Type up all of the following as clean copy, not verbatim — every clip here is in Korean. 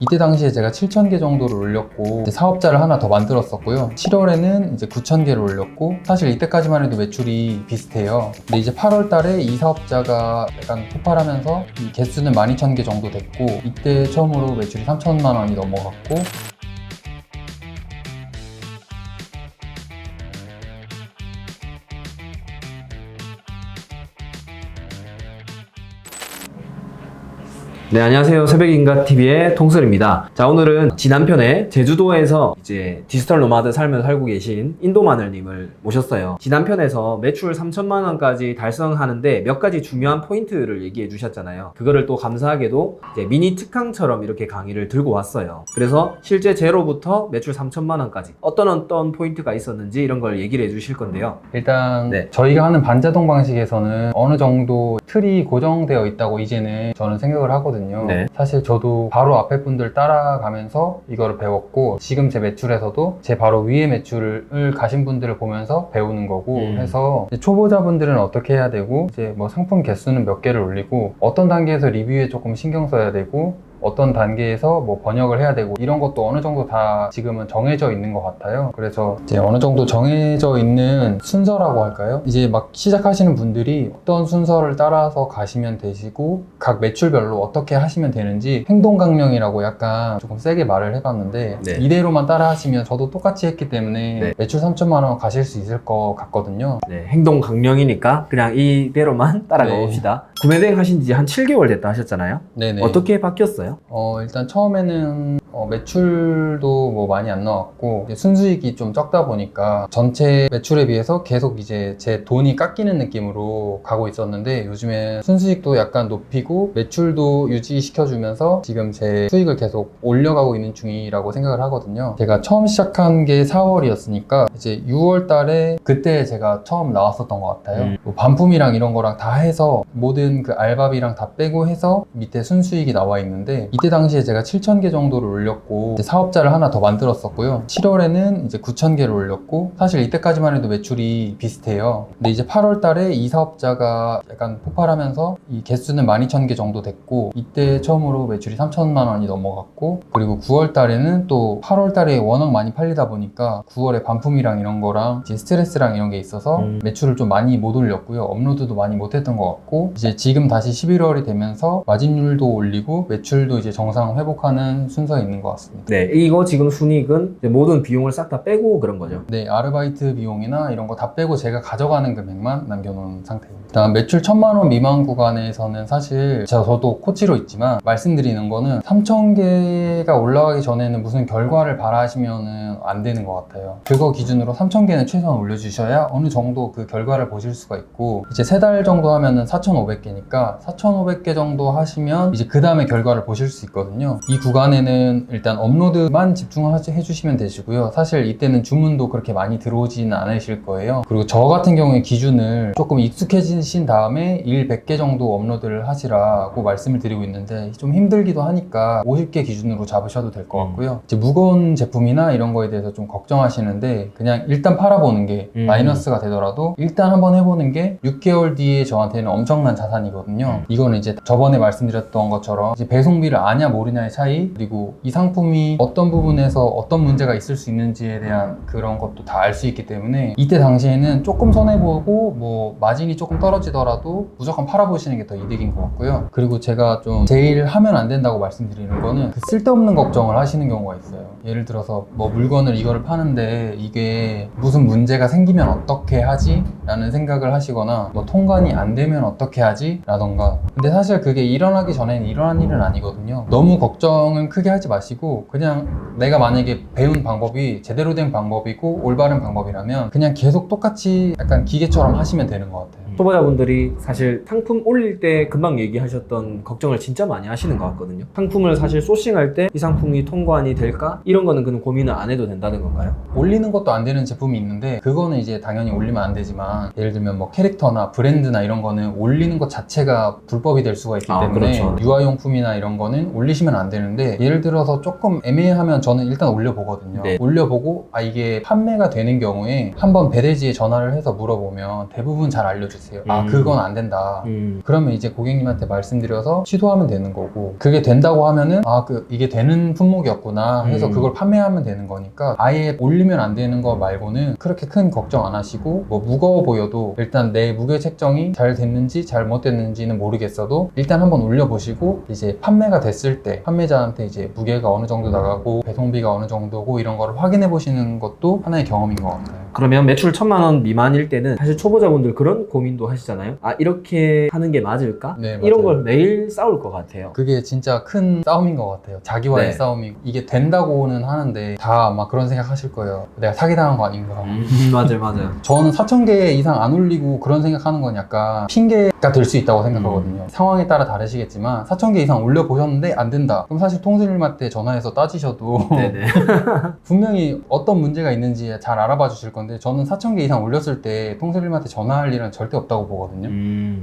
이때 당시에 제가 7,000개 정도를 올렸고 이제 사업자를 하나 더 만들었었고요. 7월에는 이제 9,000개를 올렸고 사실 이때까지만 해도 매출이 비슷해요. 근데 이제 8월 달에 이 사업자가 약간 폭발하면서 이 개수는 12,000개 정도 됐고 이때 처음으로 매출이 3천만 원이 넘어갔고 네, 안녕하세요. 새벽인가TV의 통솔입니다. 자, 오늘은 지난 편에 제주도에서 이제 디지털 노마드 삶을 살고 계신 인도마늘님을 모셨어요. 지난 편에서 매출 3천만 원까지 달성하는데 몇 가지 중요한 포인트를 얘기해 주셨잖아요. 그거를 또 감사하게도 이제 미니 특강처럼 이렇게 강의를 들고 왔어요. 그래서 실제 제로부터 매출 3천만 원까지 어떤 포인트가 있었는지 이런 걸 얘기를 해 주실 건데요. 일단 네. 저희가 하는 반자동 방식에서는 어느 정도 틀이 고정되어 있다고 이제는 저는 생각을 하거든요. 네. 사실 저도 바로 앞에 분들 따라가면서 이거를 배웠고 지금 제 매출에서도 제 바로 위에 매출을 가신 분들을 보면서 배우는 거고 해서 이제 초보자분들은 어떻게 해야 되고 이제 뭐 상품 개수는 몇 개를 올리고 어떤 단계에서 리뷰에 조금 신경 써야 되고 어떤 단계에서 뭐 번역을 해야 되고 이런 것도 어느 정도 다 지금은 정해져 있는 것 같아요. 그래서 이제 어느 정도 정해져 있는 순서라고 할까요? 이제 막 시작하시는 분들이 어떤 순서를 따라서 가시면 되시고 각 매출별로 어떻게 하시면 되는지 행동 강령이라고 약간 조금 세게 말을 해봤는데 네. 이대로만 따라 하시면 저도 똑같이 했기 때문에 네. 매출 3천만 원 가실 수 있을 것 같거든요. 네, 행동 강령이니까 그냥 이대로만 따라가 네. 봅시다. 구매 대행 하신 지 한 7개월 됐다 하셨잖아요. 네네. 어떻게 바뀌었어요? 일단 처음에는 매출도 뭐 많이 안 나왔고 이제 순수익이 좀 적다 보니까 전체 매출에 비해서 계속 이제 제 돈이 깎이는 느낌으로 가고 있었는데 요즘에 순수익도 약간 높이고 매출도 유지시켜주면서 지금 제 수익을 계속 올려가고 있는 중이라고 생각을 하거든요. 제가 처음 시작한 게 4월이었으니까 이제 6월 달에 그때 제가 처음 나왔었던 것 같아요. 뭐 반품이랑 이런 거랑 다 해서 모든 그 알바비랑 다 빼고 해서 밑에 순수익이 나와 있는데 이때 당시에 제가 7,000개 정도를 올렸고 이제 사업자를 하나 더 만들었었고요. 7월에는 이제 9,000개를 올렸고 사실 이때까지만 해도 매출이 비슷해요. 근데 이제 8월 달에 이 사업자가 약간 폭발하면서 이 개수는 12,000개 정도 됐고 이때 처음으로 매출이 3천만 원이 넘어갔고 그리고 9월 달에는 또 8월 달에 워낙 많이 팔리다 보니까 9월에 반품이랑 이런 거랑 이제 스트레스랑 이런 게 있어서 매출을 좀 많이 못 올렸고요. 업로드도 많이 못 했던 것 같고 이제 지금 다시 11월이 되면서 마진율도 올리고 매출도 이제 정상 회복하는 순서에 있는 것 같습니다. 네, 이거 지금 순이익은 이제 모든 비용을 싹 다 빼고 그런 거죠. 네, 아르바이트 비용이나 이런 거 다 빼고 제가 가져가는 금액만 남겨놓은 상태입니다. 일단 매출 1,000만 원 미만 구간에서는 사실 저도 코치로 있지만 말씀드리는 거는 3,000개가 올라가기 전에는 무슨 결과를 바라시면은 안 되는 것 같아요. 그거 기준으로 3,000개는 최소한 올려주셔야 어느 정도 그 결과를 보실 수가 있고 이제 3달 정도 하면은 4,500개니까 4,500개 정도 하시면 이제 그 다음에 결과를 보실 수 있거든요. 이 구간에는 일단 업로드만 집중해 주시면 되시고요. 사실 이때는 주문도 그렇게 많이 들어오지는 않으실 거예요. 그리고 저 같은 경우에 기준을 조금 익숙해지신 다음에 일 100개 정도 업로드를 하시라고 말씀을 드리고 있는데 좀 힘들기도 하니까 50개 기준으로 잡으셔도 될 것 같고요. 이제 무거운 제품이나 이런 거에 대해서 좀 걱정하시는데 그냥 일단 팔아보는 게 마이너스가 되더라도 일단 한번 해보는 게 6개월 뒤에 저한테는 엄청난 자산이거든요. 이거는 이제 저번에 말씀드렸던 것처럼 이제 배송비를 아냐 모르냐의 차이 그리고 이 상품이 어떤 부분에서 어떤 문제가 있을 수 있는지에 대한 그런 것도 다 알 수 있기 때문에 이때 당시에는 조금 손해보고 뭐 마진이 조금 떨어지더라도 무조건 팔아보시는 게 더 이득인 것 같고요. 그리고 제가 좀 제일 하면 안 된다고 말씀드리는 거는 그 쓸데없는 걱정을 하시는 경우가 있어요. 예를 들어서 뭐 물건을 이거를 파는데 이게 무슨 문제가 생기면 어떻게 하지? 라는 생각을 하시거나 뭐 통관이 안 되면 어떻게 하지? 라던가 근데 사실 그게 일어나기 전에는 일어난 일은 아니거든요. 너무 걱정은 크게 하지 마시고 그냥 내가 만약에 배운 방법이 제대로 된 방법이고 올바른 방법이라면 그냥 계속 똑같이 약간 기계처럼 하시면 되는 것 같아요. 초보자분들이 사실 상품 올릴 때 금방 얘기하셨던 걱정을 진짜 많이 하시는 것 같거든요. 상품을 사실 소싱할 때 이 상품이 통관이 될까? 이런 거는 그냥 고민을 안 해도 된다는 건가요? 올리는 것도 안 되는 제품이 있는데 그거는 이제 당연히 올리면 안 되지만 예를 들면 뭐 캐릭터나 브랜드나 이런 거는 올리는 것 자체가 불법이 될 수가 있기 때문에 그렇죠. 유아용품이나 이런 거는 올리시면 안 되는데 예를 들어서 조금 애매하면 저는 일단 올려보거든요. 네. 올려보고 이게 판매가 되는 경우에 한번 배대지에 전화를 해서 물어보면 대부분 잘 알려주세요. 주세요. 아 그건 안 된다. 그러면 이제 고객님한테 말씀드려서 시도하면 되는 거고, 그게 된다고 하면은 이게 되는 품목이었구나 해서 그걸 판매하면 되는 거니까 아예 올리면 안 되는 거 말고는 그렇게 큰 걱정 안 하시고, 뭐 무거워 보여도 일단 내 무게 책정이 잘 됐는지 잘못됐는지는 모르겠어도 일단 한번 올려보시고, 이제 판매가 됐을 때 판매자한테 이제 무게가 어느 정도 나가고 배송비가 어느 정도고 이런 거를 확인해 보시는 것도 하나의 경험인 것 같아요. 그러면 매출 1,000만 원 미만일 때는 사실 초보자분들 그런 고민도 하시잖아요. 아 이렇게 하는 게 맞을까? 네, 이런 맞아요. 걸 매일 싸울 것 같아요. 그게 진짜 큰 싸움인 것 같아요. 자기와의 네. 싸움이고, 이게 된다고는 하는데 다 아마 그런 생각 하실 거예요. 내가 사기당한 거 아닌가. 맞아요. 저는 4,000개 이상 안 올리고 그런 생각하는 건 약간 핑계가 될 수 있다고 생각하거든요. 상황에 따라 다르시겠지만 4,000개 이상 올려보셨는데 안 된다. 그럼 사실 통신님한테 전화해서 따지셔도 네네. 분명히 어떤 문제가 있는지 잘 알아봐 주실 건데, 저는 4,000개 이상 올렸을 때 통신님한테 전화할 일은 절대 없다고 보거든요.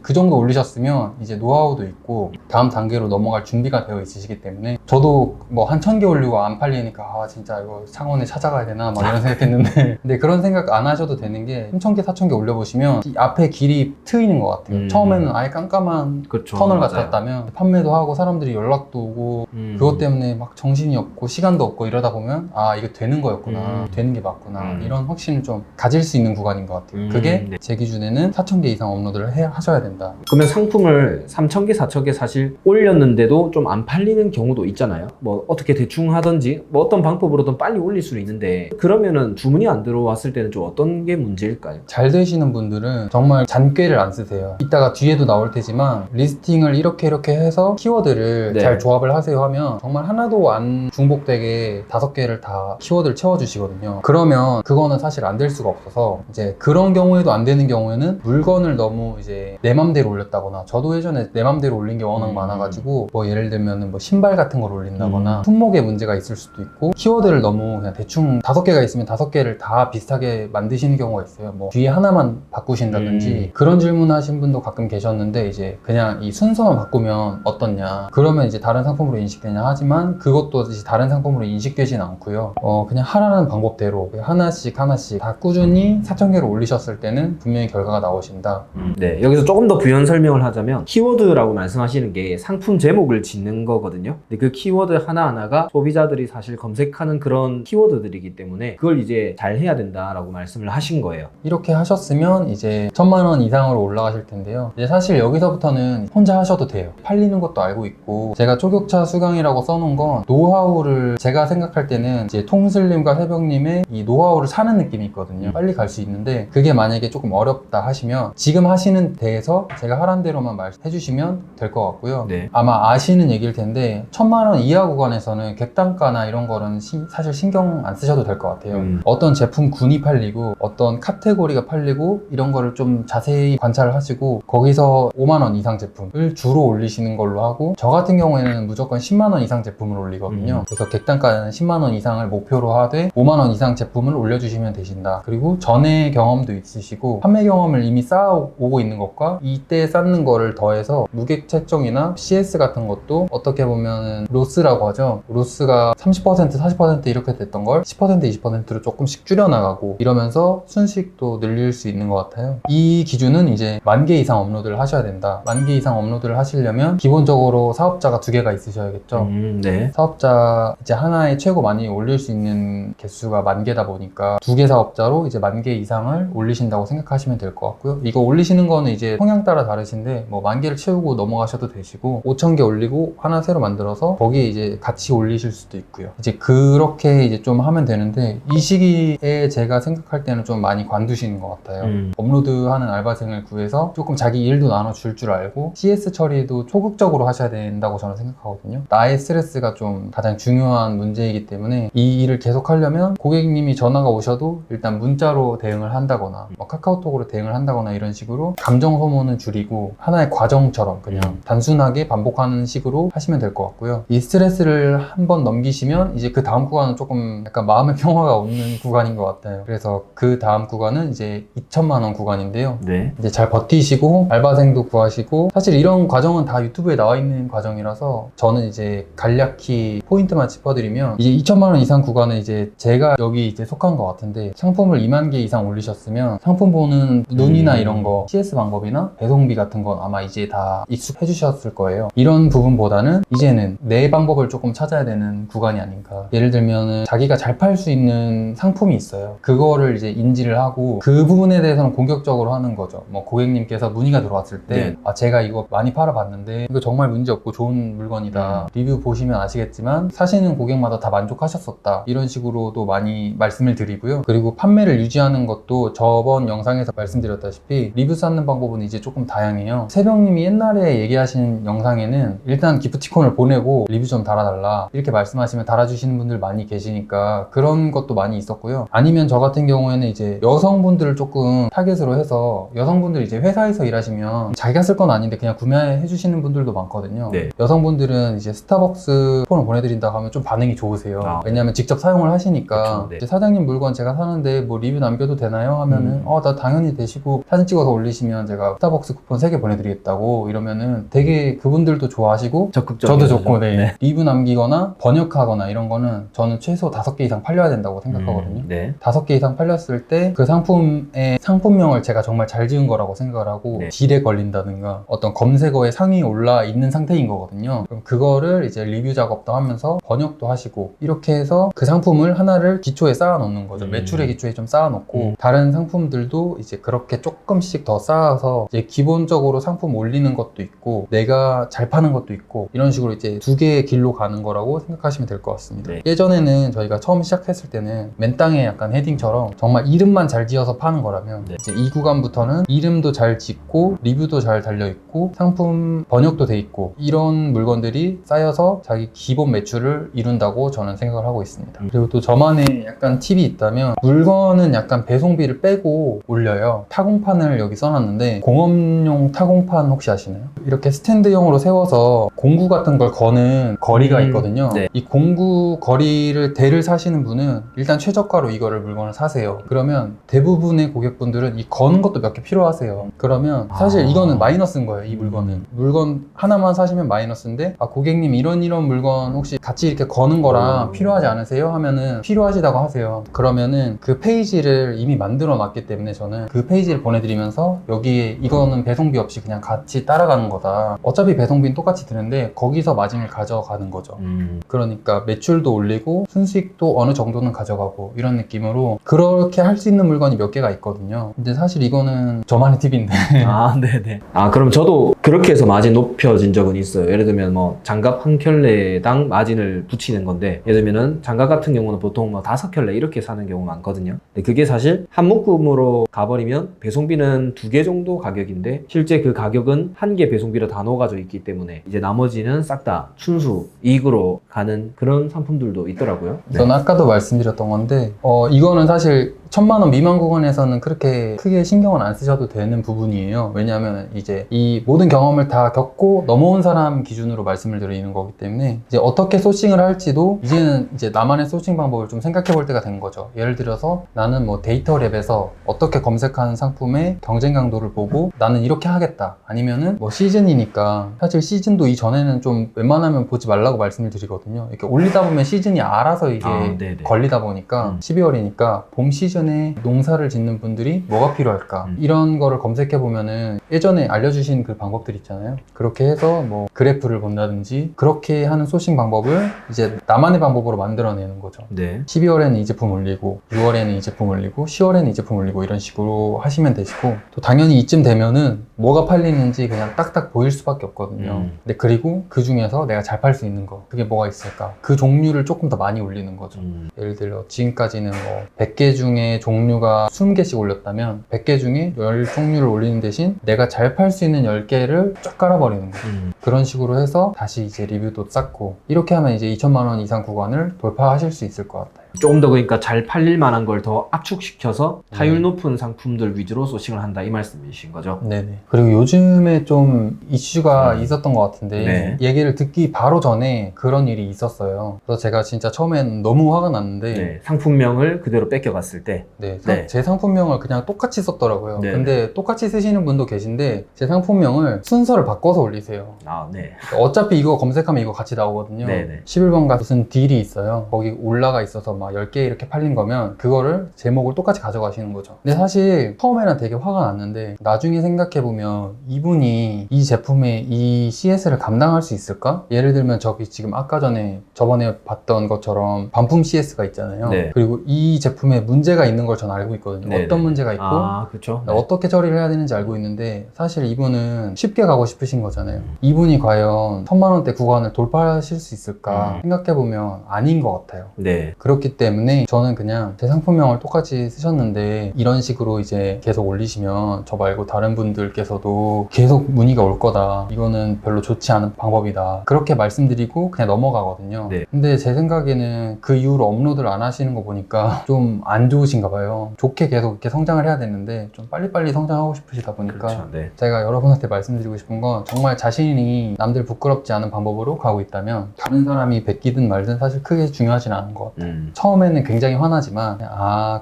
그 정도 올리셨으면 이제 노하우도 있고 다음 단계로 넘어갈 준비가 되어 있으시기 때문에, 저도 뭐 한 1,000개 올리고 안 팔리니까 진짜 이거 창원에 찾아가야 되나 막 이런 생각했는데 근데 그런 생각 안 하셔도 되는 게, 3,000개 4,000개 올려보시면 이 앞에 길이 트이는 것 같아요. 처음에는 아예 깜깜한 그렇죠. 터널 맞아요. 같았다면 판매도 하고 사람들이 연락도 오고 그것 때문에 막 정신이 없고 시간도 없고 이러다 보면 이게 되는 거였구나, 되는 게 맞구나, 이런 확신을 좀 가질 수 있는 구간인 것 같아요. 그게 네. 제 기준에는 4,000개 이상 업로드를 하셔야 된다. 그러면 상품을 3,000개, 4,000개 사실 올렸는데도 좀 안 팔리는 경우도 있잖아요. 뭐 어떻게 대충 하든지 뭐 어떤 방법으로든 빨리 올릴 수는 있는데, 그러면은 주문이 안 들어왔을 때는 좀 어떤 게 문제일까요? 잘 되시는 분들은 정말 잔꾀를 안 쓰세요. 이따가 뒤에도 나올 테지만 리스팅을 이렇게 해서 키워드를 네. 잘 조합을 하세요 하면 정말 하나도 안 중복되게 5개를 다 키워드를 채워주시거든요. 그러면 그거는 사실 안 될 수가 없어서, 이제 그런 경우에도 안 되는 경우에는 물건을 너무 이제 내 맘대로 올렸다거나, 저도 예전에 내 맘대로 올린 게 워낙 많아가지고 뭐 예를 들면 뭐 신발 같은 걸 올린다거나 품목에 문제가 있을 수도 있고, 키워드를 너무 그냥 대충 5개가 있으면 5개를 다 비슷하게 만드시는 경우가 있어요. 뭐 뒤에 하나만 바꾸신다든지 그런 질문하신 분도 가끔 계셨는데, 이제 그냥 이 순서만 바꾸면 어떻냐, 그러면 이제 다른 상품으로 인식되냐 하지만 그것도 이제 다른 상품으로 인식되진 않고요. 그냥 하라는 방법대로 하나씩 다 꾸준히 4,000개를 올리셨을 때는 분명히 결과가 나오신다. 네, 여기서 조금 더 부연 설명을 하자면, 키워드라고 말씀하시는 게 상품 제목을 짓는 거거든요. 근데 그 키워드 하나하나가 소비자들이 사실 검색하는 그런 키워드들이기 때문에 그걸 이제 잘 해야 된다라고 말씀을 하신 거예요. 이렇게 하셨으면 이제 1,000만 원 이상으로 올라가실 텐데요. 이제 사실 여기서부터는 혼자 하셔도 돼요. 팔리는 것도 알고 있고, 제가 초격차 수강이라고 써놓은 건 노하우를, 제가 생각할 때는 이제 통슬님과 새벽님의 이 노하우를 사는 느낌이 있거든요. 빨리 갈 수 있는데, 그게 만약에 조금 어렵다 하시면 지금 하시는 데에서 제가 하란 대로만 말씀해 주시면 될 것 같고요. 네. 아마 아시는 얘기일 텐데 1,000만 원 이하 구간에서는 객단가나 이런 거는 사실 신경 안 쓰셔도 될 것 같아요. 어떤 제품군이 팔리고 어떤 카테고리가 팔리고 이런 거를 좀 자세히 관찰을 하시고, 거기서 5만 원 이상 제품을 주로 올리시는 걸로 하고, 저 같은 경우에는 무조건 10만 원 이상 제품을 올리거든요. 그래서 객단가는 10만 원 이상을 목표로 하되 5만 원 이상 제품을 올려주시면 되신다. 그리고 전에 경험도 있으시고 판매 경험을 이미 쌓아오고 있는 것과 이때 쌓는 거를 더해서 무게 책정이나 CS 같은 것도 어떻게 보면 로스라고 하죠. 로스가 30% 40% 이렇게 됐던 걸 10% 20%로 조금씩 줄여나가고 이러면서 순식도 늘릴 수 있는 것 같아요. 이 기준은 이제 10,000개 이상 업로드를 하셔야 된다. 10,000개 이상 업로드를 하시려면 기본적으로 사업자가 2개가 있으셔야겠죠. 네. 사업자 이제 하나에 최고 많이 올릴 수 있는 개수가 10,000개다 보니까 2개 사업자로 이제 10,000개 이상을 올리신다고 생각하시면 될 것 같고요. 이거 올리시는 거는 이제 성향 따라 다르신데, 뭐 10,000개를 채우고 넘어가셔도 되시고 5,000개 올리고 하나 새로 만들어서 거기에 이제 같이 올리실 수도 있고요. 이제 그렇게 이제 좀 하면 되는데, 이 시기에 제가 생각할 때는 좀 많이 관두시는 것 같아요. 업로드하는 알바생을 구해서 조금 자기 일도 나눠줄 줄 알고 CS 처리도 소극적으로 하셔야 된다고 저는 생각하거든요. 나의 스트레스가 좀 가장 중요한 문제이기 때문에 이 일을 계속 하려면 고객님이 전화가 오셔도 일단 문자로 대응을 한다거나 뭐 카카오톡으로 대응을 한다거나 이런 식으로 감정 소모는 줄이고 하나의 과정처럼 그냥 단순하게 반복하는 식으로 하시면 될 것 같고요. 이 스트레스를 한번 넘기시면 이제 그 다음 구간은 조금 약간 마음의 평화가 오는 구간인 것 같아요. 그래서 그 다음 구간은 이제 2,000만 원 구간인데요. 네. 이제 잘 버티시고 알바생도 구하시고, 사실 이런 과정은 다 유튜브에 나와 있는 과정이라서 저는 이제 간략히 포인트만 짚어드리면, 이제 2,000만 원 이상 구간은 이제 제가 여기 이제 속한 것 같은데, 상품 상품을 2만 개 이상 올리셨으면 상품 보는 눈이나 이런 거 CS 방법이나 배송비 같은 건 아마 이제 다 익숙해 주셨을 거예요. 이런 부분보다는 이제는 내 방법을 조금 찾아야 되는 구간이 아닌가. 예를 들면은 자기가 잘 팔 수 있는 상품이 있어요. 그거를 이제 인지를 하고 그 부분에 대해서는 공격적으로 하는 거죠. 뭐 고객님께서 문의가 들어왔을 때 네. 아, 제가 이거 많이 팔아봤는데 이거 정말 문제없고 좋은 물건이다. 리뷰 보시면 아시겠지만 사시는 고객마다 다 만족하셨었다. 이런 식으로도 많이 말씀을 드리고요. 그리고 판매를 유지하는 것도 저번 영상에서 말씀드렸다시피 리뷰 쌓는 방법은 이제 조금 다양해요. 새벽님이 옛날에 얘기하신 영상에는 일단 기프티콘을 보내고 리뷰 좀 달아달라 이렇게 말씀하시면 달아주시는 분들 많이 계시니까 그런 것도 많이 있었고요. 아니면 저 같은 경우에는 이제 여성분들을 조금 타겟으로 해서 여성분들 이제 회사에서 일하시면 자기가 쓸 건 아닌데 그냥 구매해 주시는 분들도 많거든요. 네. 여성분들은 이제 스타벅스 쿠폰을 보내드린다고 하면 좀 반응이 좋으세요. 아. 왜냐하면 직접 사용을 하시니까 그렇죠. 네. 이제 사장님 물건 제가 사는데 뭐 리뷰 남겨도 되나요? 하면은 나 당연히 되시고 사진 찍어서 올리시면 제가 스타벅스 쿠폰 3개 보내드리겠다고 이러면은 되게 그분들도 좋아하시고 적극적인 저도 좋고 거죠. 네. 리뷰 남기거나 번역하거나 이런 거는 저는 최소 5개 이상 팔려야 된다고 생각하거든요. 네. 5개 이상 팔렸을 때 그 상품의 상품명을 제가 정말 잘 지은 거라고 생각을 하고 네. 딜에 걸린다든가 어떤 검색어에 상위에 올라 있는 상태인 거거든요. 그럼 그거를 이제 리뷰 작업도 하면서 번역도 하시고 이렇게 해서 그 상품을 하나를 기초에 쌓아 놓는 거죠. 매출의 기초에 좀 쌓아 놓고 다른 상품들도 이제 그렇게 조금씩 더 쌓아서 이제 기본적으로 상품 올리는 것도 있고 내가 잘 파는 것도 있고 이런 식으로 이제 두 개의 길로 가는 거라고 생각하시면 될 것 같습니다. 네. 예전에는 저희가 처음 시작했을 때는 맨땅에 약간 헤딩처럼 정말 이름만 잘 지어서 파는 거라면 네. 이제 이 구간부터는 이름도 잘 짓고 리뷰도 잘 달려있고 상품 번역도 돼 있고 이런 물건들이 쌓여서 자기 기본 매출을 이룬다고 저는 생각을 하고 있습니다. 그리고 또 저만의 약간 팁이 있다면 물건은 약간 배송비를 빼고 올려요. 타공판을 여기 써놨는데 공업용 타공판 혹시 아시나요? 이렇게 스탠드형으로 세워서 공구 같은 걸 거는 거리가 있거든요. 네. 이 공구 거리를 대를 사시는 분은 일단 최저가로 이거를 물건을 사세요. 그러면 대부분의 고객분들은 이 거는 것도 몇 개 필요하세요. 그러면 사실 이거는 마이너스인 거예요. 이 물건은 물건 하나만 사시면 마이너스인데 아 고객님 이런 물건 혹시 같이 이렇게 거는 거랑 필요하지 않으세요? 하면은 필요하시다고 하세요. 그러면은 그 페이지를 이미 만들어 놨기 때문에 저는 그 페이지를 보내드리면서 여기에 이거는 배송비 없이 그냥 같이 따라가는 거다. 어차피 배송비는 똑같이 드는데 거기서 마진을 가져가는 거죠. 그러니까 매출도 올리고 순수익도 어느 정도는 가져가고 이런 느낌으로 그렇게 할 수 있는 물건이 몇 개가 있거든요. 근데 사실 이거는 저만의 팁인데 아, 네네. 아, 그럼 저도 그렇게 해서 마진 높여진 적은 있어요. 예를 들면 뭐 장갑 한 켤레당 마진을 붙이는 건데, 예를 들면은 장갑 같은 경우는 보통 뭐 5켤레 이렇게 사는 경우 많거든요. 근데 그게 사실 한 묶음으로 가버리면 배송비는 2개 정도 가격인데 실제 그 가격은 1개 배송비로 다 녹아져 있기 때문에 이제 나머지는 싹 다 순수 이익으로 가는 그런 상품들도 있더라고요. 네. 저는 아까도 말씀드렸던 건데 이거는 사실 1000만 원 미만 구간에서는 그렇게 크게 신경을 안 쓰셔도 되는 부분이에요. 왜냐하면 이제 이 모든 경험을 다 겪고 넘어온 사람 기준으로 말씀을 드리는 거기 때문에 이제 어떻게 소싱을 할지도 이제는 이제 나만의 소싱 방법을 좀 생각해 볼 때가 된 거죠. 예를 들어서 나는 뭐 데이터 랩에서 어떻게 검색하는 상품의 경쟁 강도를 보고 나는 이렇게 하겠다. 아니면은 뭐 시즌이니까 사실 시즌도 이전에는 좀 웬만하면 보지 말라고 말씀을 드리거든요. 이렇게 올리다 보면 시즌이 알아서 이게 네네. 걸리다 보니까 12월이니까 봄 시즌에 농사를 짓는 분들이 뭐가 필요할까 이런 거를 검색해 보면은 예전에 알려주신 그 방법들 있잖아요. 그렇게 해서 뭐 그래프를 본다든지 그렇게 하는 소싱 방법을 이제 나만의 방법으로 만들어내는 거죠. 네. 12월에는 이 제품 올리고 6월에는 이 제품 올리고 10월에는 이 제품 올리고 이런 식으로 하시면 되시고 또 당연히 이쯤 되면은 뭐가 팔리는지 그냥 딱딱 보일 수밖에 없거든요. 근데 그리고 그 중에서 내가 잘 팔 수 있는 거 그게 뭐가 있을까? 그 종류를 조금 더 많이 올리는 거죠. 예를 들어 지금까지는 뭐 100개 중에 종류가 20개씩 올렸다면 100개 중에 10종류를 올리는 대신 내가 잘 팔 수 있는 10개를 쫙 깔아버리는 거죠. 그런 식으로 해서 다시 이제 리뷰도 쌓고 이렇게 하면 이제 2천만 원 이상 구간을 돌파하실 수 있을 것 같아요. 조금 더 그러니까 잘 팔릴 만한 걸 더 압축시켜서 타율 높은 상품들 위주로 소싱을 한다 이 말씀이신 거죠? 네네. 그리고 요즘에 좀 이슈가 있었던 것 같은데 네. 얘기를 듣기 바로 전에 그런 일이 있었어요. 그래서 제가 진짜 처음엔 너무 화가 났는데 네. 상품명을 그대로 뺏겨갔을 때 네, 네. 제 상품명을 그냥 똑같이 썼더라고요. 네. 근데 똑같이 쓰시는 분도 계신데 제 상품명을 순서를 바꿔서 올리세요. 아, 네. 어차피 이거 검색하면 이거 같이 나오거든요. 네네. 11번가 무슨 딜이 있어요. 거기 올라가 있어서 막 막 10개 이렇게 팔린 거면 그거를 제목을 똑같이 가져가시는 거죠. 근데 사실 처음에는 되게 화가 났는데 나중에 생각해보면 이분이 이 제품의 이 CS를 감당할 수 있을까? 예를 들면 저기 지금 아까 전에 저번에 봤던 것처럼 반품 CS가 있잖아요. 네. 그리고 이 제품에 문제가 있는 걸 저는 알고 있거든요. 네네. 어떤 문제가 있고 그렇죠. 어떻게 처리를 해야 되는지 알고 있는데 사실 이분은 쉽게 가고 싶으신 거잖아요. 이분이 과연 1000만 원대 구간을 돌파하실 수 있을까 생각해보면 아닌 것 같아요. 네. 그렇기 때문에 저는 그냥 제 상품명을 똑같이 쓰셨는데 이런 식으로 이제 계속 올리시면 저 말고 다른 분들께서도 계속 문의가 올 거다. 이거는 별로 좋지 않은 방법이다. 그렇게 말씀드리고 그냥 넘어가거든요. 네. 근데 제 생각에는 그 이후로 업로드를 안 하시는 거 보니까 좀 안 좋으신가 봐요. 좋게 계속 이렇게 성장을 해야 되는데 좀 빨리빨리 성장하고 싶으시다 보니까 그렇죠. 네. 제가 여러분한테 말씀드리고 싶은 건 정말 자신이 남들 부끄럽지 않은 방법으로 가고 있다면 다른 사람이 베끼든 말든 사실 크게 중요하진 않은 것 같아요. 처음에는 굉장히 화나지만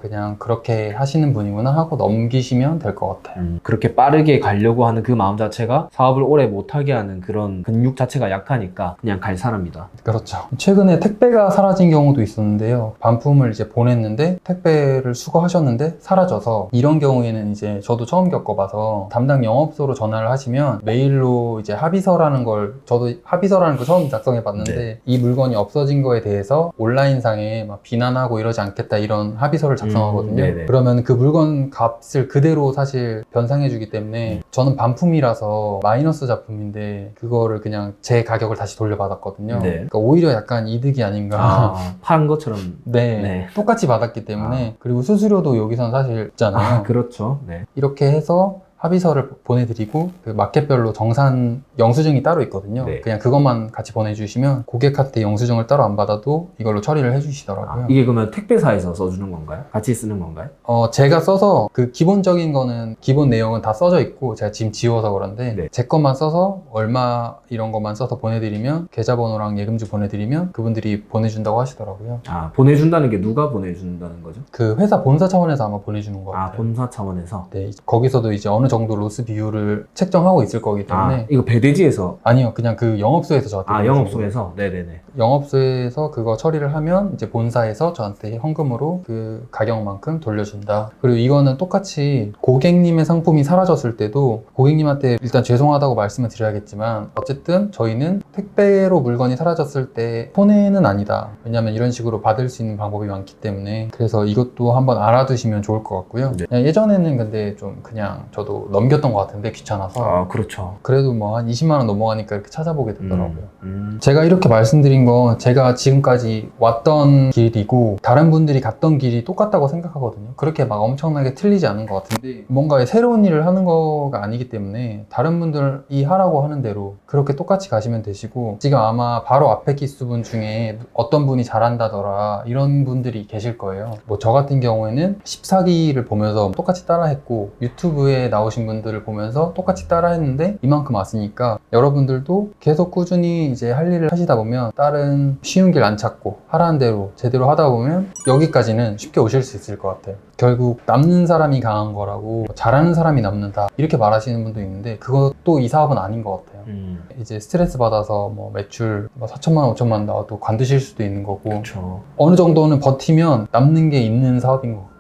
그냥 그렇게 하시는 분이구나 하고 넘기시면 될 것 같아요. 그렇게 빠르게 가려고 하는 그 마음 자체가 사업을 오래 못하게 하는 그런 근육 자체가 약하니까 그냥 갈 사람이다. 그렇죠. 최근에 택배가 사라진 경우도 있었는데요. 반품을 이제 보냈는데 택배를 수거하셨는데 사라져서 이런 경우에는 이제 저도 처음 겪어봐서 담당 영업소로 전화를 하시면 메일로 이제 합의서라는 걸 저도 합의서라는 거 처음 작성해 봤는데 네. 이 물건이 없어진 거에 대해서 온라인상에 막 비난하고 이러지 않겠다 이런 합의서를 작성하거든요. 네네. 그러면 그 물건 값을 그대로 사실 변상해 주기 때문에 저는 반품이라서 마이너스 작품인데 그거를 그냥 제 가격을 다시 돌려받았거든요. 네. 그러니까 오히려 약간 이득이 아닌가. 판 것처럼. 네, 네. 똑같이 받았기 때문에 그리고 수수료도 여기선 사실 있잖아요. 그렇죠. 네. 이렇게 해서 합의서를 보내드리고 그 마켓별로 정산 영수증이 따로 있거든요. 네. 그냥 그것만 같이 보내주시면 고객한테 영수증을 따로 안 받아도 이걸로 처리를 해주시더라고요. 이게 그러면 택배사에서 써주는 건가요? 같이 쓰는 건가요? 제가 써서 그 기본적인 거는 기본 내용은 다 써져 있고 제가 지금 지워서 그런데 네. 제 것만 써서 얼마 이런 것만 써서 보내드리면 계좌번호랑 예금주 보내드리면 그분들이 보내준다고 하시더라고요. 보내준다는 게 누가 보내준다는 거죠? 그 회사 본사 차원에서 아마 보내주는 것 같아요. 본사 차원에서? 네, 거기서도 이제 어느 정도 로스 비율을 책정하고 있을 거기 때문에 이거 배대지에서? 아니요, 그냥 그 영업소에서 저한테 보내주는 영업소에서? 네네네. 영업소에서 그거 처리를 하면 이제 본사에서 저한테 현금으로 그 가격만큼 돌려준다. 그리고 이거는 똑같이 고객님의 상품이 사라졌을 때도 고객님한테 일단 죄송하다고 말씀을 드려야겠지만 어쨌든 저희는 택배로 물건이 사라졌을 때 손해는 아니다. 왜냐면 이런 식으로 받을 수 있는 방법이 많기 때문에 그래서 이것도 한번 알아두시면 좋을 것 같고요. 네. 예전에는 근데 좀 그냥 저도 넘겼던 것 같은데 귀찮아서 그렇죠. 그래도 뭐 한 20만 원 넘어가니까 이렇게 찾아보게 되더라고요. 제가 이렇게 말씀드린 건 제가 지금까지 왔던 길이고 다른 분들이 갔던 길이 똑같다고 생각하거든요. 그렇게 막 엄청나게 틀리지 않은 것 같은데 뭔가 새로운 일을 하는 거가 아니기 때문에 다른 분들이 하라고 하는 대로 그렇게 똑같이 가시면 되시고 지금 아마 바로 앞에 기수분 중에 어떤 분이 잘한다더라 이런 분들이 계실 거예요. 뭐 저 같은 경우에는 14기를 보면서 똑같이 따라했고 유튜브에 나오신 분들을 보면서 똑같이 따라했는데 이만큼 왔으니까 여러분들도 계속 꾸준히 이제 할 일을 하시다 보면 다른 쉬운 길 안 찾고 하라는 대로 제대로 하다 보면 여기까지는 쉽게 오실 수 있을 것 같아요. 결국 남는 사람이 강한 거라고 잘하는 사람이 남는다 이렇게 말하시는 분도 있는데 그것도 이 사업은 아닌 것 같아요. 이제 스트레스 받아서 뭐 매출 4천만 5천만 나와도 관두실 수도 있는 거고 그렇죠. 어느 정도는 버티면 남는 게 있는 사업인 것 같고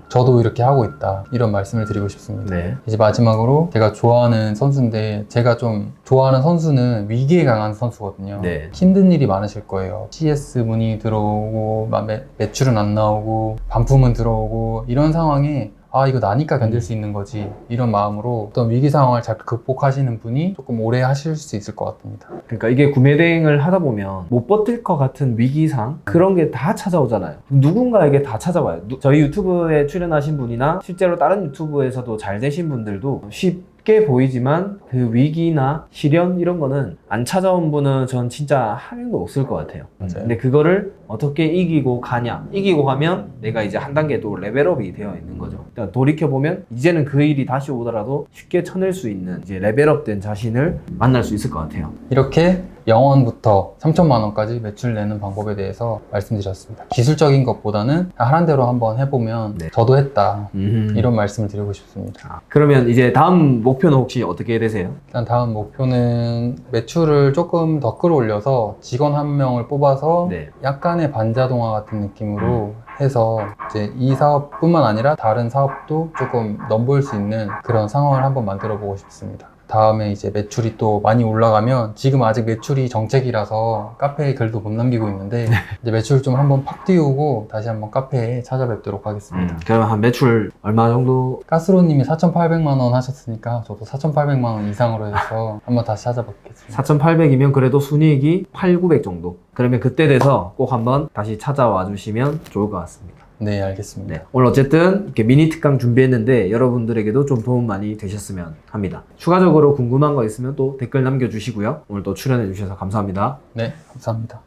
저도 이렇게 하고 있다 이런 말씀을 드리고 싶습니다. 네. 이제 마지막으로 제가 좋아하는 선수인데 제가 좀 좋아하는 선수는 위기에 강한 선수거든요. 네. 힘든 일이 많으실 거예요. CS 문의 들어오고 매출은 안 나오고 반품은 들어오고 이런 상황에 이거 나니까 견딜 수 있는 거지 이런 마음으로 어떤 위기 상황을 잘 극복하시는 분이 조금 오래 하실 수 있을 것 같습니다. 그러니까 이게 구매 대행을 하다 보면 못 버틸 것 같은 위기상 그런 게 다 찾아오잖아요. 누군가에게 다 찾아와요. 저희 유튜브에 출연하신 분이나 실제로 다른 유튜브에서도 잘 되신 분들도 쉽게 보이지만 그 위기나 시련 이런 거는 안 찾아온 분은 전 진짜 한 명도 없을 것 같아요. 맞아요. 근데 그거를 어떻게 이기고 가냐. 이기고 가면 내가 이제 한 단계 또 레벨업이 되어 있는 거죠. 그러니까 돌이켜보면 이제는 그 일이 다시 오더라도 쉽게 쳐낼 수 있는 이제 레벨업된 자신을 만날 수 있을 것 같아요. 이렇게 0원부터 3천만 원까지 매출 내는 방법에 대해서 말씀드렸습니다. 기술적인 것보다는 하란 대로 한번 해보면 네. 저도 했다 이런 말씀을 드리고 싶습니다. 그러면 이제 다음 목표는 혹시 어떻게 되세요? 일단 다음 목표는 매출을 조금 더 끌어올려서 직원 한 명을 뽑아서 네. 약간의 초반에 반자동화 같은 느낌으로 해서 이제 이 사업뿐만 아니라 다른 사업도 조금 넘볼 수 있는 그런 상황을 한번 만들어 보고 싶습니다. 다음에 이제 매출이 또 많이 올라가면, 지금 아직 매출이 정책이라서 카페에 글도 못 남기고 있는데 이제 매출 좀 한번 팍 띄우고 다시 한번 카페에 찾아뵙도록 하겠습니다. 그러면 한 매출 얼마 정도? 가스로님이 4,800만 원 하셨으니까 저도 4,800만 원 이상으로 해서 한번 다시 찾아뵙겠습니다. 4,800이면 그래도 순이익이 8,900 정도. 그러면 그때 돼서 꼭 한번 다시 찾아와 주시면 좋을 것 같습니다. 네, 알겠습니다. 네, 오늘 어쨌든 이렇게 미니 특강 준비했는데 여러분들에게도 좀 도움 많이 되셨으면 합니다. 추가적으로 궁금한 거 있으면 또 댓글 남겨주시고요. 오늘 또 출연해 주셔서 감사합니다. 네, 감사합니다.